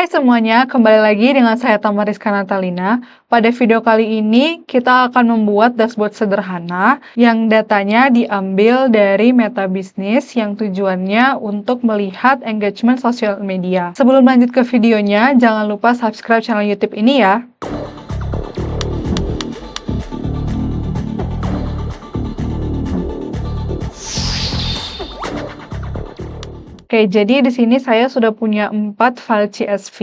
Hai semuanya, kembali lagi dengan saya Tamariska Natalina. Pada video kali ini, kita akan membuat dashboard sederhana yang datanya diambil dari Meta Business yang tujuannya untuk melihat engagement sosial media. Sebelum lanjut ke videonya, jangan lupa subscribe channel YouTube ini ya. Oke, jadi di sini saya sudah punya 4 file CSV,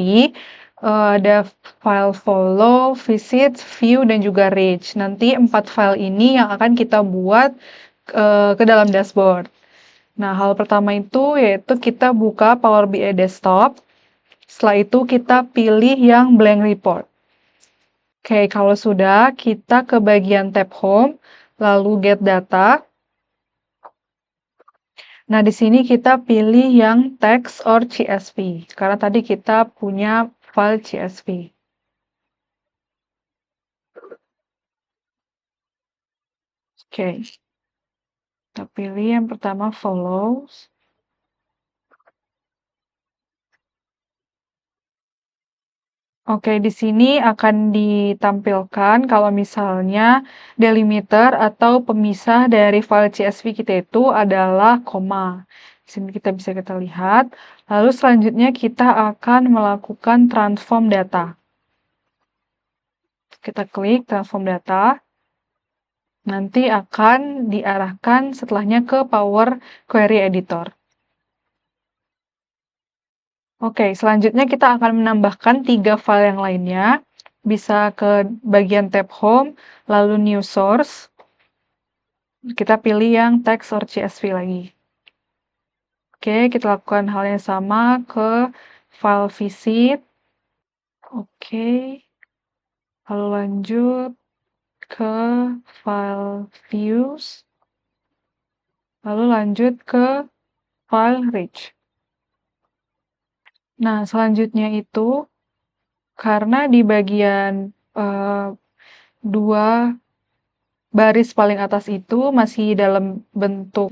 ada file follow, visit, view, dan juga reach. Nanti 4 file ini yang akan kita buat ke dalam dashboard. Nah, hal pertama itu yaitu kita buka Power BI Desktop. Setelah itu kita pilih yang blank report. Oke, kalau sudah, kita ke bagian tab Home, lalu Get Data. Nah, di sini kita pilih yang text or CSV, karena tadi kita punya file CSV. Oke, kita pilih yang pertama follows. Oke, di sini akan ditampilkan kalau misalnya delimiter atau pemisah dari file CSV kita itu adalah koma. Di sini bisa kita lihat. Lalu selanjutnya kita akan melakukan transform data. Kita klik transform data. Nanti akan diarahkan setelahnya ke Power Query Editor. Oke, selanjutnya kita akan menambahkan 3 file yang lainnya. Bisa ke bagian tab Home, lalu New Source. Kita pilih yang Text or CSV lagi. Oke, kita lakukan hal yang sama ke file visit. Oke, lalu lanjut ke file views. Lalu lanjut ke file reach. Nah, selanjutnya itu, karena di bagian 2 baris paling atas itu masih dalam bentuk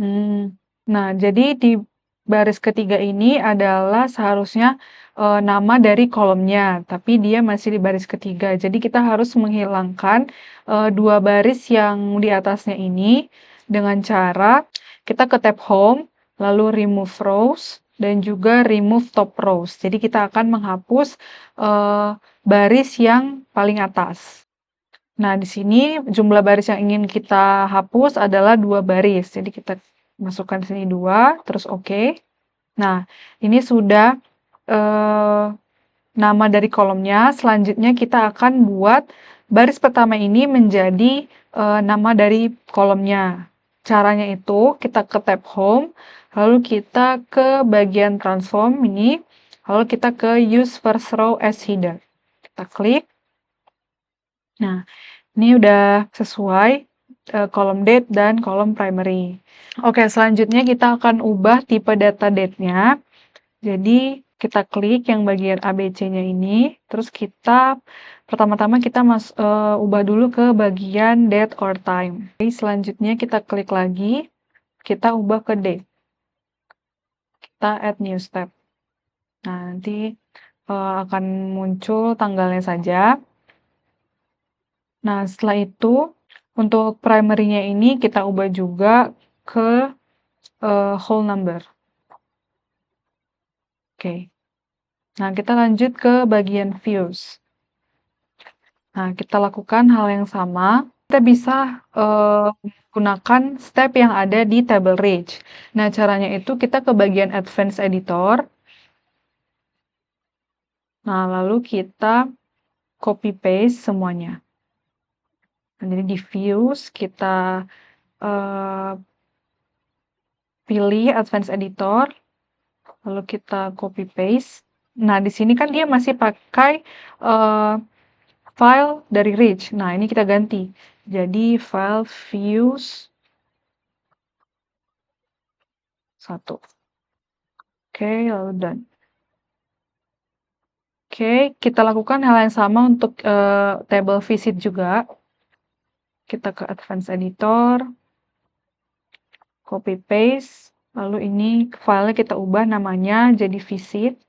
nah, jadi di baris ketiga ini adalah seharusnya nama dari kolomnya, tapi dia masih di baris ketiga. Jadi kita harus menghilangkan 2 baris yang di atasnya ini dengan cara kita ke tab Home, lalu Remove Rows, dan juga Remove Top Rows. Jadi kita akan menghapus baris yang paling atas. Nah, di sini jumlah baris yang ingin kita hapus adalah 2 baris. Jadi kita masukkan sini 2, terus oke. Nah, ini sudah nama dari kolomnya. Selanjutnya kita akan buat baris pertama ini menjadi nama dari kolomnya. Caranya itu kita ke tab Home, lalu kita ke bagian Transform ini, lalu kita ke Use First Row as Header. Kita klik. Nah, ini udah sesuai kolom date dan kolom primary. Oke, selanjutnya kita akan ubah tipe data date-nya. Jadi kita klik yang bagian ABC-nya ini, terus kita pertama-tama kita ubah dulu ke bagian date or time. Oke, selanjutnya kita klik lagi, kita ubah ke date. Kita add new step. Nah, nanti akan muncul tanggalnya saja. Nah, setelah itu, untuk primary-nya ini kita ubah juga ke whole number. Oke. Nah, kita lanjut ke bagian views. Nah, kita lakukan hal yang sama. Kita bisa menggunakan step yang ada di table reach. Nah, caranya itu kita ke bagian advanced editor. Nah, lalu kita copy paste semuanya. Nah, jadi di views kita pilih advanced editor, lalu kita copy paste. Nah, di sini kan dia masih pakai file dari reach. Nah, ini kita ganti. Jadi file views 1. Oke, lalu done. Oke, kita lakukan hal yang sama untuk table visit juga. Kita ke advanced editor, copy paste, lalu ini filenya kita ubah namanya jadi visit.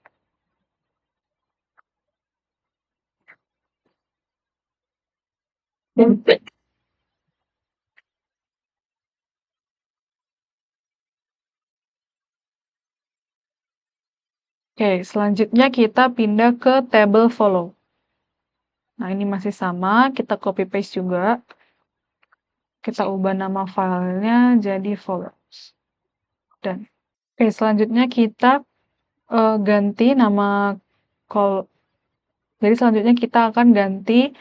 Oke, selanjutnya kita pindah ke table follow. Nah, ini masih sama, kita copy paste juga. Kita ubah nama filenya jadi follows. Dan oke, selanjutnya kita ganti nama call. Jadi selanjutnya kita akan ganti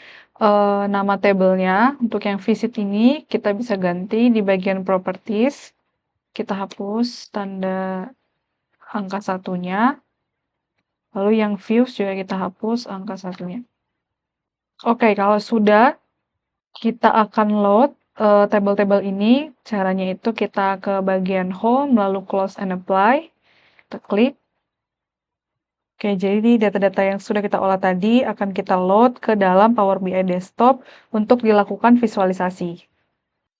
nama tabelnya. Untuk yang visit ini kita bisa ganti di bagian properties. Kita hapus tanda angka satunya. Lalu yang views juga kita hapus angka satunya. Oke, kalau sudah, kita akan load tabel-tabel ini. Caranya itu kita ke bagian home, lalu close and apply. Kita klik. Oke, jadi data-data yang sudah kita olah tadi akan kita load ke dalam Power BI Desktop untuk dilakukan visualisasi.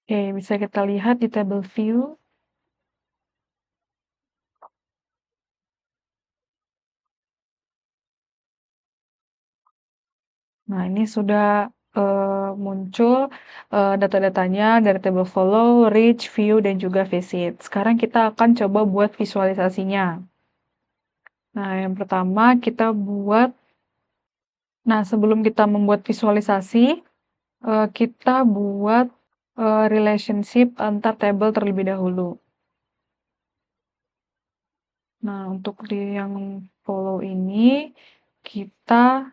Oke, bisa kita lihat di table view. Nah, ini sudah muncul data-datanya dari table follow, reach, view, dan juga visit. Sekarang kita akan coba buat visualisasinya. Nah, yang pertama kita buat. Nah, sebelum kita membuat visualisasi, kita buat relationship antar table terlebih dahulu. Nah, untuk di yang follow ini, kita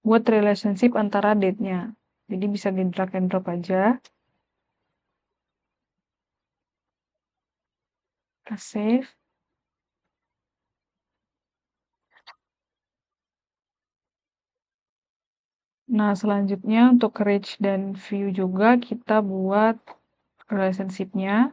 buat relationship antara date-nya. Jadi bisa di drag and drop aja. Kita save. Nah, selanjutnya untuk reach dan view juga kita buat relationship-nya.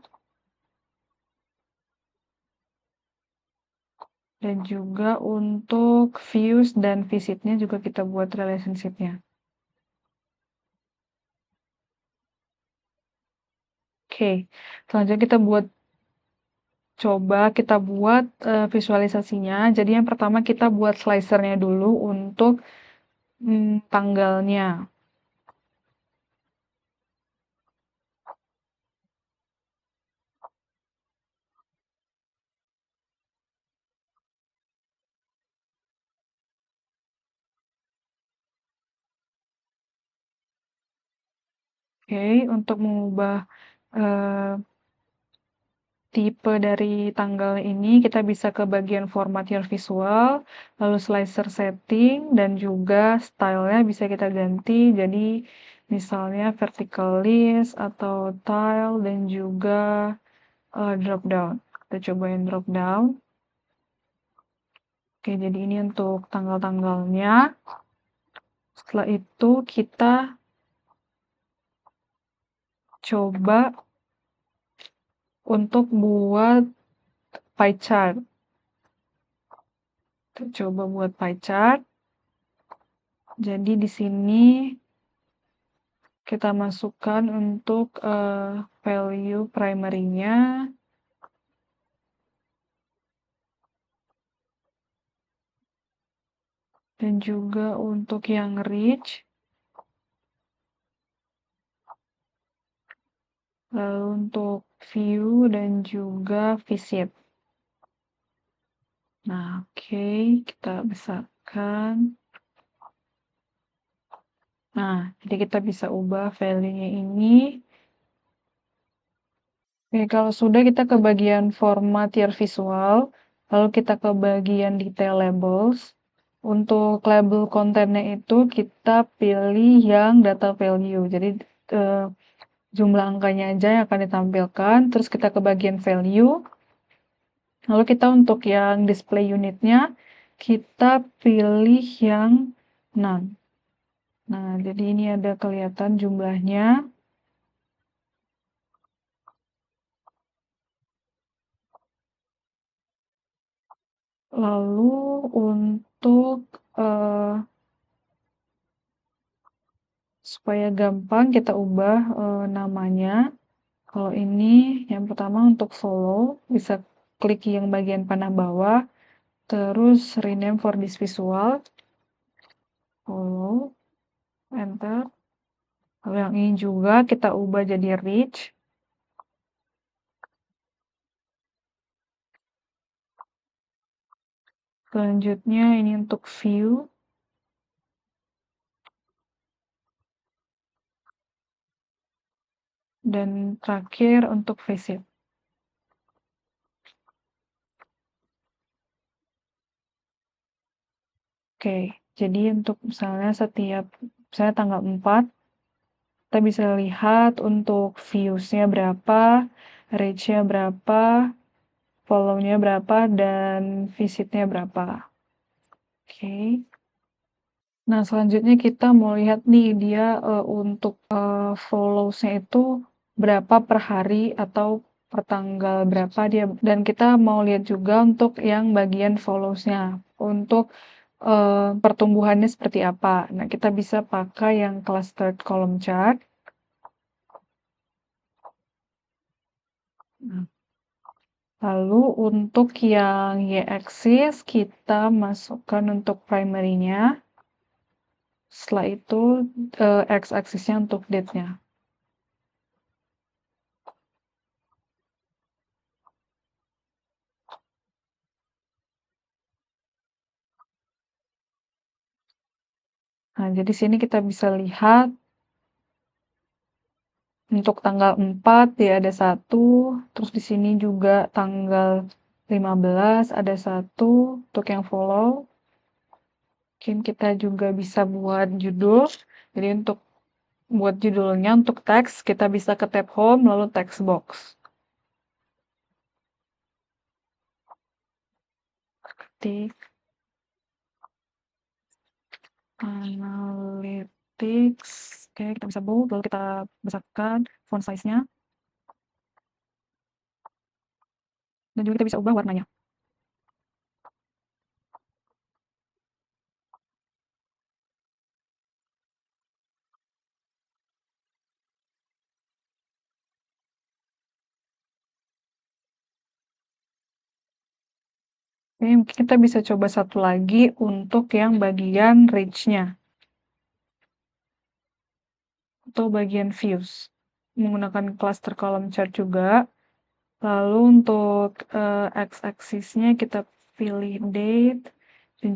Dan juga untuk views dan visit-nya juga kita buat relationship-nya. Oke, selanjutnya kita buat visualisasinya. Jadi yang pertama kita buat slicernya dulu untuk tanggalnya. Oke, untuk mengubah tipe dari tanggal ini, kita bisa ke bagian format your visual, lalu slicer setting, dan juga stylenya bisa kita ganti. Jadi misalnya vertical list atau tile dan juga drop down. Kita cobain drop down. Oke, jadi ini untuk tanggal-tanggalnya. Setelah itu kita coba untuk buat pie chart. Kita coba buat pie chart. Jadi di sini kita masukkan untuk value primary-nya. Dan juga untuk yang reach. Lalu untuk view dan juga visit. Nah, oke, kita besarkan. Nah, jadi kita bisa ubah value-nya ini. Oke, kalau sudah kita ke bagian format your visual, lalu kita ke bagian detail labels. Untuk label kontennya itu kita pilih yang data value. Jadi jumlah angkanya aja yang akan ditampilkan. Terus kita ke bagian value. Lalu kita untuk yang display unitnya, kita pilih yang none. Nah, jadi ini ada kelihatan jumlahnya. Lalu untuk supaya gampang kita ubah namanya. Kalau ini yang pertama untuk follow, bisa klik yang bagian panah bawah, terus rename for this visual, follow. enter. Lalu yang ini juga kita ubah jadi rich. Selanjutnya ini untuk view. Dan terakhir untuk visit. Oke, jadi untuk misalnya misalnya tanggal 4, kita bisa lihat untuk views-nya berapa, reach-nya berapa, follow-nya berapa, dan visit-nya berapa. Oke. Nah, selanjutnya kita mau lihat nih dia untuk follows-nya itu berapa per hari atau per tanggal berapa dia. Dan kita mau lihat juga untuk yang bagian follows-nya. Untuk pertumbuhannya seperti apa. Nah, kita bisa pakai yang clustered column chart. Nah, lalu untuk yang y-axis kita masukkan untuk primary-nya. Setelah itu x-axisnya untuk date-nya. Nah, jadi sini kita bisa lihat untuk tanggal 4 dia ada 1, terus di sini juga tanggal 15 ada 1 untuk yang follow. Mungkin kita juga bisa buat judul. Jadi untuk buat judulnya untuk teks, kita bisa ke tab home lalu text box. Ketik analytics. Oke, kita bisa bold, lalu kita besarkan font size-nya. Dan juga kita bisa ubah warnanya. Oke, mungkin kita bisa coba satu lagi untuk yang bagian reach-nya. Atau bagian views. Menggunakan cluster column chart juga. Lalu untuk x-axis-nya kita pilih date. Dan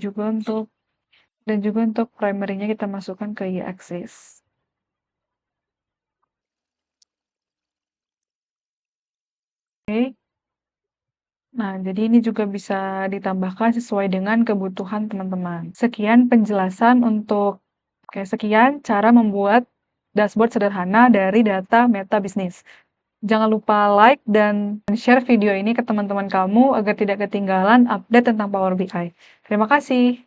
juga untuk primary-nya kita masukkan ke y-axis. Oke. Nah, jadi ini juga bisa ditambahkan sesuai dengan kebutuhan teman-teman. Sekian penjelasan sekian cara membuat dashboard sederhana dari data Meta Business. Jangan lupa like dan share video ini ke teman-teman kamu agar tidak ketinggalan update tentang Power BI. Terima kasih.